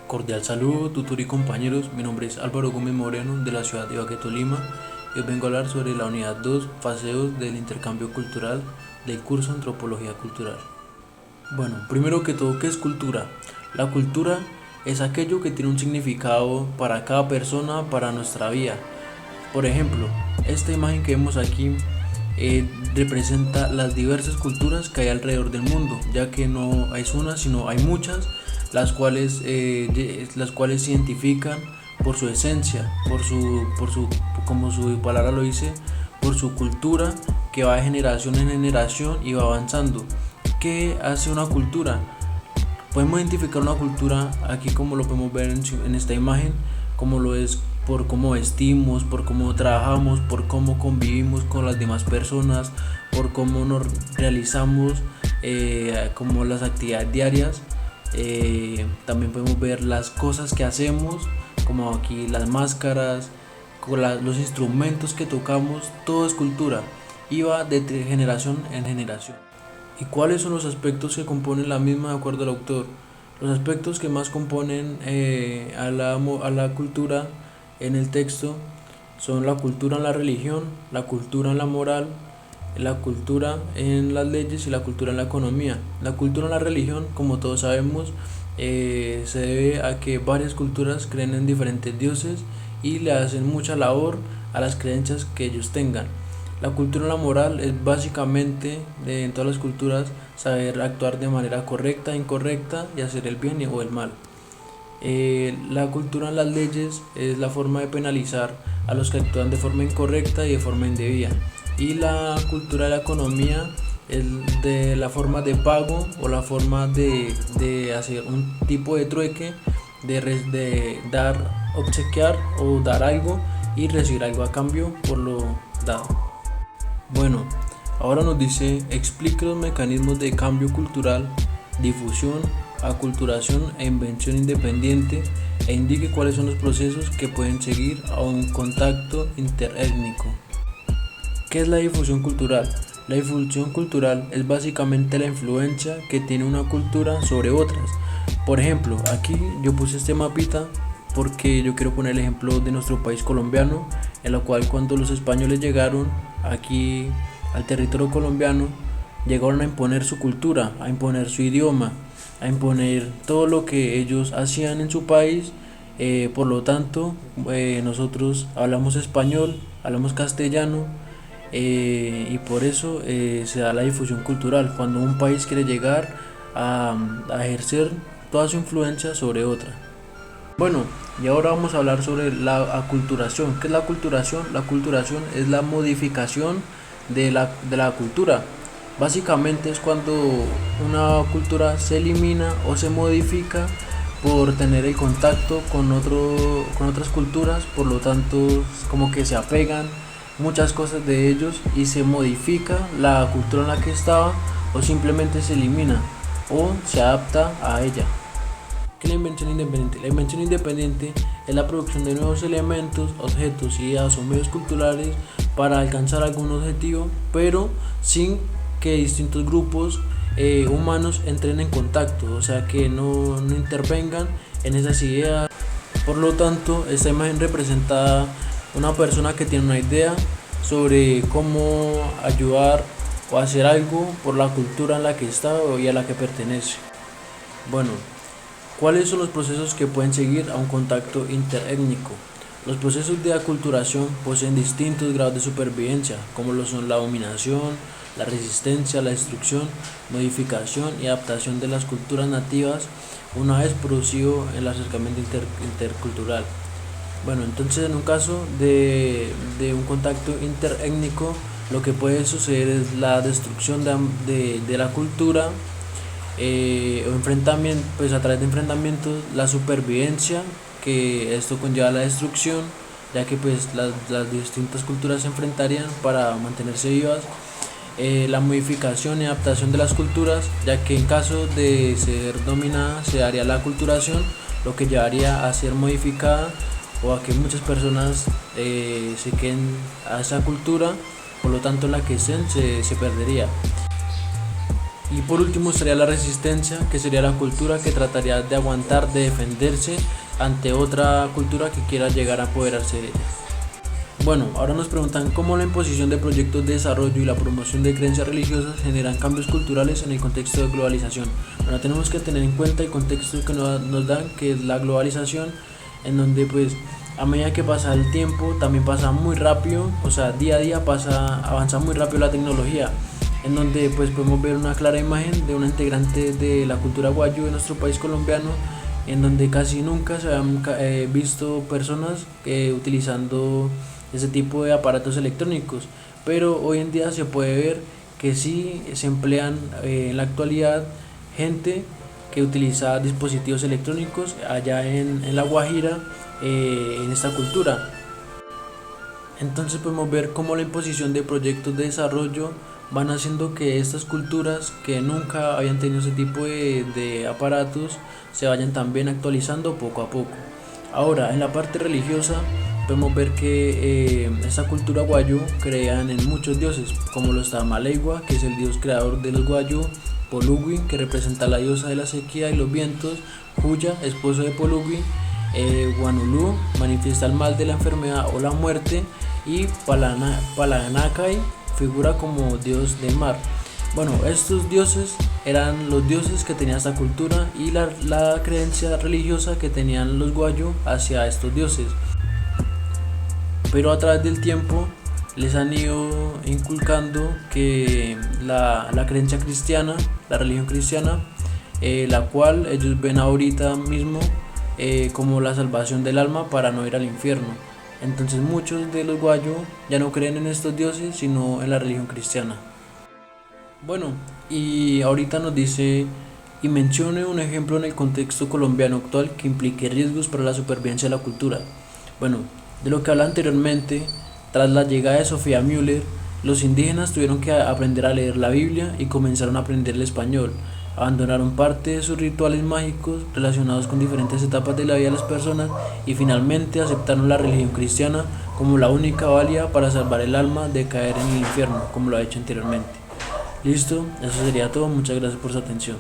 Cordial saludo, tutor y compañeros. Mi nombre es Álvaro Gómez Moreno de la ciudad de Ibagué, Tolima. Y os vengo a hablar sobre la unidad 2, fase 2 del intercambio cultural del curso Antropología Cultural. Bueno, primero que todo, ¿qué es cultura? La cultura es aquello que tiene un significado para cada persona, para nuestra vida. Por ejemplo, esta imagen que vemos aquí representa las diversas culturas que hay alrededor del mundo, ya que no es una, sino hay muchas, las cuales se identifican por su esencia, como su palabra lo dice, por su cultura que va de generación en generación y va avanzando. ¿Qué hace una cultura? Podemos identificar una cultura aquí como lo podemos ver en esta imagen, como lo es por cómo vestimos, por cómo trabajamos, por cómo convivimos con las demás personas, por cómo nos realizamos como las actividades diarias. También podemos ver las cosas que hacemos, como aquí las máscaras, los instrumentos que tocamos, todo es cultura y va de generación en generación. ¿Y cuáles son los aspectos que componen la misma de acuerdo al autor? Los aspectos que más componen a la cultura en el texto son la cultura en la religión, la cultura en la moral, la cultura en las leyes y la cultura en la economía. La cultura en la religión, como todos sabemos, se debe a que varias culturas creen en diferentes dioses y le hacen mucha labor a las creencias que ellos tengan. La cultura en la moral es básicamente, en todas las culturas, saber actuar de manera correcta e incorrecta y hacer el bien o el mal. La cultura en las leyes es la forma de penalizar a los que actúan de forma incorrecta y de forma indebida. Y la cultura de la economía es de la forma de pago o la forma de hacer un tipo de trueque, de dar, obsequiar o dar algo y recibir algo a cambio por lo dado. Bueno, ahora nos dice, explique los mecanismos de cambio cultural, difusión, aculturación e invención independiente e indique cuáles son los procesos que pueden seguir a un contacto interétnico. ¿Qué es la difusión cultural? La difusión cultural es básicamente la influencia que tiene una cultura sobre otras. Por ejemplo, aquí yo puse este mapita porque yo quiero poner el ejemplo de nuestro país colombiano, en la cual cuando los españoles llegaron aquí al territorio colombiano, llegaron a imponer su cultura, a imponer su idioma, a imponer todo lo que ellos hacían en su país. Por lo tanto, nosotros hablamos español, hablamos castellano, y por eso se da la difusión cultural, cuando un país quiere llegar a ejercer toda su influencia sobre otra. Bueno, y ahora vamos a hablar sobre la aculturación. ¿Qué es la aculturación? La aculturación es la modificación de la cultura. Básicamente es cuando una cultura se elimina o se modifica por tener el contacto con otras culturas, por lo tanto como que se apegan muchas cosas de ellos y se modifica la cultura en la que estaba, o simplemente se elimina o se adapta a ella. ¿Qué es la invención independiente? La invención independiente es la producción de nuevos elementos, objetos, ideas o medios culturales para alcanzar algún objetivo, pero sin que distintos grupos humanos entren en contacto, o sea que no intervengan en esas ideas. Por lo tanto, esta imagen representa una persona que tiene una idea sobre cómo ayudar o hacer algo por la cultura en la que está y a la que pertenece. Bueno, ¿cuáles son los procesos que pueden seguir a un contacto interétnico? Los procesos de aculturación poseen distintos grados de supervivencia, como lo son la dominación, la resistencia, la destrucción, modificación y adaptación de las culturas nativas una vez producido el acercamiento intercultural. Bueno, entonces en un caso de un contacto interétnico, lo que puede suceder es la destrucción de la cultura, o enfrentamiento, pues a través de enfrentamientos, la supervivencia, que esto conlleva la destrucción, ya que pues las distintas culturas se enfrentarían para mantenerse vivas. La modificación y adaptación de las culturas, ya que en caso de ser dominada se daría la aculturación, lo que llevaría a ser modificada o a que muchas personas se queden a esa cultura, por lo tanto la que estén se perdería. Y por último estaría la resistencia, que sería la cultura que trataría de aguantar, de defenderse ante otra cultura que quiera llegar a apoderarse de ella. Bueno, ahora nos preguntan cómo la imposición de proyectos de desarrollo y la promoción de creencias religiosas generan cambios culturales en el contexto de globalización. Bueno, tenemos que tener en cuenta el contexto que nos dan, que es la globalización, en donde pues a medida que pasa el tiempo también pasa muy rápido, o sea, día a día avanza muy rápido la tecnología, en donde pues podemos ver una clara imagen de una integrante de la cultura guayú de nuestro país colombiano, en donde casi nunca se habían visto personas utilizando ese tipo de aparatos electrónicos, pero hoy en día se puede ver que sí se emplean en la actualidad gente que utiliza dispositivos electrónicos allá en La Guajira, en esta cultura. Entonces podemos ver cómo la imposición de proyectos de desarrollo van haciendo que estas culturas que nunca habían tenido ese tipo de aparatos se vayan también actualizando poco a poco. Ahora, en la parte religiosa podemos ver que esta cultura guayú crean en muchos dioses, como lo está Maleigua, que es el dios creador de los guayú; Polugui, que representa a la diosa de la sequía y los vientos; Huya, esposo de Polugui; Guanulú, manifiesta el mal de la enfermedad o la muerte; y Palanacay, figura como dios del mar. Bueno, estos dioses eran los dioses que tenía esta cultura y la creencia religiosa que tenían los guayú hacia estos dioses. Pero a través del tiempo les han ido inculcando que la creencia cristiana, la religión cristiana, la cual ellos ven ahorita mismo como la salvación del alma para no ir al infierno. Entonces muchos de los guayú ya no creen en estos dioses, sino en la religión cristiana. Bueno, y ahorita nos dice: y mencione un ejemplo en el contexto colombiano actual que implique riesgos para la supervivencia de la cultura. Bueno, de lo que hablaba anteriormente, tras la llegada de Sofía Müller, los indígenas tuvieron que aprender a leer la Biblia y comenzaron a aprender el español. Abandonaron parte de sus rituales mágicos relacionados con diferentes etapas de la vida de las personas y finalmente aceptaron la religión cristiana como la única válida para salvar el alma de caer en el infierno, como lo ha hecho anteriormente. Listo, eso sería todo. Muchas gracias por su atención.